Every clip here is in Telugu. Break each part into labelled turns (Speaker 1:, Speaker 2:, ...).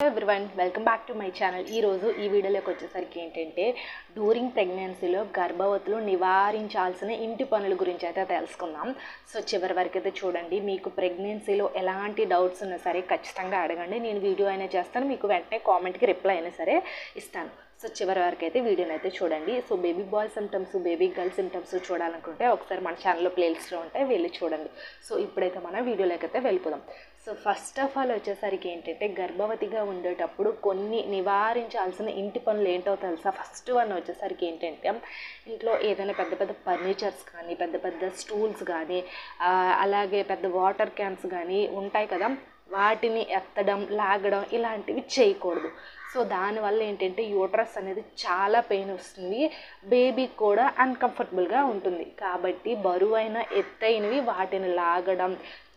Speaker 1: Everyone welcome back to my channel. ఈరోజు ఈ వీడియోలోకి వచ్చేసరికి ఏంటంటే డ్యూరింగ్ ప్రెగ్నెన్సీలో గర్భవతులు నివారించాల్సిన ఇంటి పనుల గురించి అయితే తెలుసుకుందాం. సో చివరి వరకు అయితే చూడండి. మీకు ప్రెగ్నెన్సీలో ఎలాంటి డౌట్స్ ఉన్నా సరే ఖచ్చితంగా అడగండి. నేను వీడియో అయినా చేస్తాను, మీకు వెంటనే కామెంట్కి రిప్లై అయినా సరే ఇస్తాను. సో చివరి వరకు అయితే వీడియోని అయితే చూడండి. So baby bye symptoms, baby girl symptoms చూడాలనుకుంటే ఒకసారి మన ఛానల్లో ప్లేలిస్ట్లో ఉంటాయి, వెళ్ళి చూడండి. సో ఇప్పుడైతే మనం వీడియోలోకి అయితే వెళ్ళిపోదాం. సో ఫస్ట్ ఆఫ్ ఆల్ వచ్చేసరికి ఏంటంటే గర్భవతిగా ఉండేటప్పుడు కొన్ని నివారించాల్సిన ఇంటి పనులు ఏంటో తెలుసా? ఫస్ట్ వన్ వచ్చేసరికి ఏంటంటే ఇంట్లో ఏదైనా పెద్ద పెద్ద ఫర్నిచర్స్ కానీ, పెద్ద పెద్ద స్టూల్స్ కానీ, అలాగే పెద్ద వాటర్ క్యాన్స్ కానీ ఉంటాయి కదా, వాటిని ఎత్తడం, లాగడం ఇలాంటివి చేయకూడదు. సో దానివల్ల ఏంటంటే యూట్రస్ అనేది చాలా పెయిన్ వస్తుంది, బేబీకి కూడా అన్కంఫర్టబుల్గా ఉంటుంది. కాబట్టి బరువైన ఎత్తైనవి వాటిని లాగడం,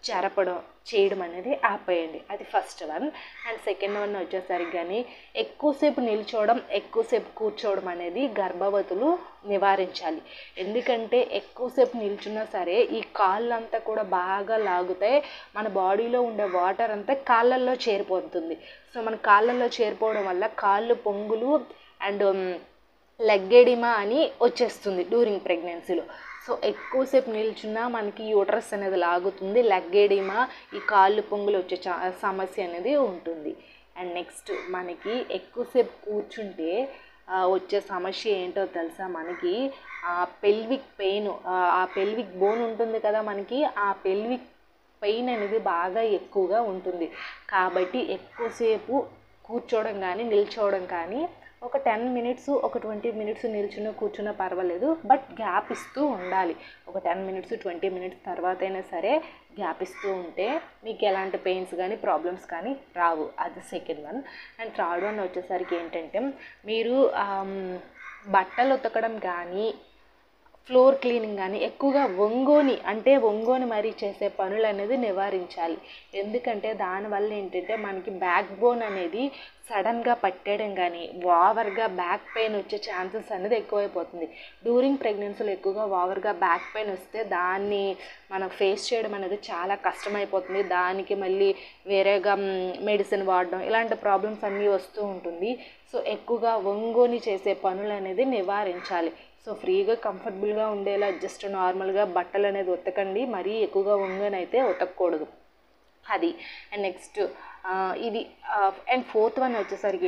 Speaker 1: చెరపడం చేయడం అనేది ఆపేయండి. అది first one. And second one వచ్చేసరికి కానీ ఎక్కువసేపు నిల్చోవడం, ఎక్కువసేపు కూర్చోవడం అనేది గర్భవతులు నివారించాలి. ఎందుకంటే ఎక్కువసేపు నిల్చున్నా సరే ఈ కాళ్ళంతా కూడా బాగా లాగుతాయి, మన బాడీలో ఉండే వాటర్ అంతా కాళ్ళల్లో చేరిపోతుంది. సో మన కాళ్ళల్లో చేరిపోవడం వల్ల కాళ్ళు పొంగులు అండ్ లెగ్ ఎడిమా అని వచ్చేస్తుంది డ్యూరింగ్ ప్రెగ్నెన్సీలో. సో ఎక్కువసేపు నిల్చున్నా మనకి యూట్రస్ అనేది లాగుతుంది, లెగ్ ఎడిమా, ఈ కాళ్ళు పొంగులు వచ్చే సమస్య అనేది ఉంటుంది. అండ్ నెక్స్ట్ మనకి ఎక్కువసేపు కూర్చుంటే వచ్చే సమస్య ఏంటో తెలుసా? మనకి పెల్విక్ పెయిన్, ఆ పెల్విక్ బోన్ ఉంటుంది కదా మనకి, ఆ పెల్విక్ పెయిన్ అనేది బాగా ఎక్కువగా ఉంటుంది. కాబట్టి ఎక్కువసేపు కూర్చోవడం కానీ నిల్చోవడం కానీ, ఒక 10 మినిట్స్, ఒక 20 మినిట్స్ నిల్చున్న కూర్చున్న పర్వాలేదు, బట్ గ్యాప్ ఇస్తూ ఉండాలి. ఒక 10 మినిట్స్ 20 మినిట్స్ తర్వాత అయినా సరే గ్యాప్ ఇస్తూ ఉంటే మీకు ఎలాంటి పెయిన్స్ కానీ ప్రాబ్లమ్స్ కానీ రావు. అది second one. And third one వచ్చేసరికి ఏంటంటే మీరు బట్టలు ఉతకడం కానీ, ఫ్లోర్ క్లీనింగ్ కానీ ఎక్కువగా వంగోని మరీ చేసే పనులు అనేది నివారించాలి. ఎందుకంటే దానివల్ల ఏంటంటే మనకి బ్యాక్ బోన్ అనేది సడన్గా పట్టేయడం కానీ, ఓవర్గా బ్యాక్ పెయిన్ వచ్చే ఛాన్సెస్ అనేది ఎక్కువైపోతుంది. డ్యూరింగ్ ప్రెగ్నెన్సీలో ఎక్కువగా ఓవర్గా బ్యాక్ పెయిన్ వస్తే దాన్ని మనం ఫేస్ చేయడం అనేది చాలా కష్టమైపోతుంది. దానికి మళ్ళీ వేరేగా మెడిసిన్ వాడడం ఇలాంటి ప్రాబ్లమ్స్ అన్నీ వస్తూ ఉంటుంది. సో ఎక్కువగా వంగోని చేసే పనులు అనేది నివారించాలి. సో ఫ్రీగా కంఫర్టబుల్గా ఉండేలా జస్ట్ నార్మల్గా బట్టలు అనేది ఉతకండి, మరీ ఎక్కువగా వంగని అయితే ఉతకూడదు. అది. అండ్ నెక్స్ట్ ఇది. అండ్ ఫోర్త్ వన్ వచ్చేసరికి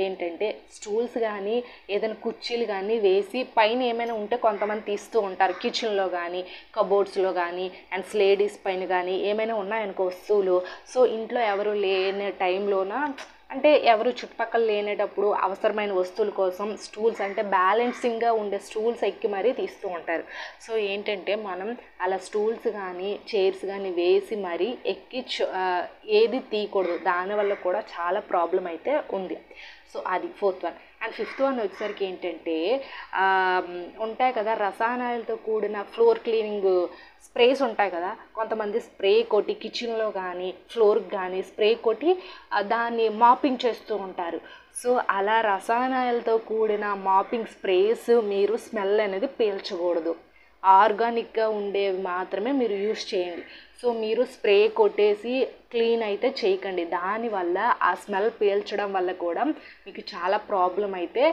Speaker 1: ఏంటంటే స్టూల్స్ కానీ, ఏదైనా కుర్చీలు కానీ వేసి పైన ఏమైనా ఉంటే కొంతమంది తీస్తూ ఉంటారు కిచెన్లో కానీ, కబోర్డ్స్లో కానీ, అండ్ స్లేడీస్ పైన కానీ ఏమైనా ఉన్నాయనుకో వస్తువులు. సో ఇంట్లో ఎవరు లేని టైంలోన, అంటే ఎవరు చుట్టుపక్కల లేనేటప్పుడు అవసరమైన వస్తువుల కోసం స్టూల్స్, అంటే బ్యాలెన్సింగ్గా ఉండే స్టూల్స్ ఎక్కి మరీ తీస్తూ ఉంటారు. సో ఏంటంటే మనం అలా స్టూల్స్ కానీ, చైర్స్ కానీ వేసి మరీ ఎక్కి ఏది తీయకూడదు. దానివల్ల కూడా చాలా ప్రాబ్లం అయితే ఉంది. సో అది fourth one. And fifth one వచ్చేసరికి ఏంటంటే ఉంటాయి కదా రసాయనాలతో కూడిన ఫ్లోర్ క్లీనింగ్ స్ప్రేస్ ఉంటాయి కదా, కొంతమంది స్ప్రే కొట్టి కిచెన్లో కానీ, ఫ్లోర్కి కానీ స్ప్రే కొట్టి దాన్ని మాపింగ్ చేస్తూ ఉంటారు. సో అలా రసాయనాలతో కూడిన మాపింగ్ స్ప్రేస్ మీరు స్మెల్ అనేది పీల్చకూడదు. ఆర్గానిక్గా ఉండేవి మాత్రమే మీరు యూస్ చేయండి. సో మీరు స్ప్రే కొట్టేసి క్లీన్ అయితే చేయకండి. దానివల్ల ఆ స్మెల్ పీల్చడం వల్ల కూడా మీకు చాలా ప్రాబ్లం అయితే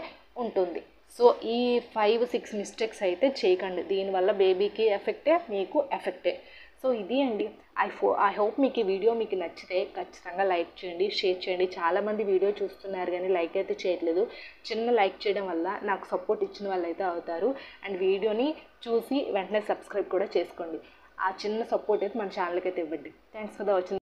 Speaker 1: ఉంటుంది. సో ఈ 5-6 మిస్టేక్స్ అయితే చేయకండి. దీనివల్ల బేబీకి ఎఫెక్టే, మీకు ఎఫెక్టే. సో ఇది అండి. ఐ హోప్ మీకు ఈ వీడియో మీకు నచ్చితే ఖచ్చితంగా లైక్ చేయండి, షేర్ చేయండి. చాలామంది వీడియో చూస్తున్నారు కానీ లైక్ అయితే చేయట్లేదు. చిన్న లైక్ చేయడం వల్ల నాకు సపోర్ట్ ఇచ్చిన వాళ్ళు అయితే అవుతారు. అండ్ వీడియోని చూసి వెంటనే సబ్స్క్రైబ్ కూడా చేసుకోండి. ఆ చిన్న సపోర్ట్ అయితే మన ఛానల్కి అయితే ఇవ్వండి. Thanks for the watching.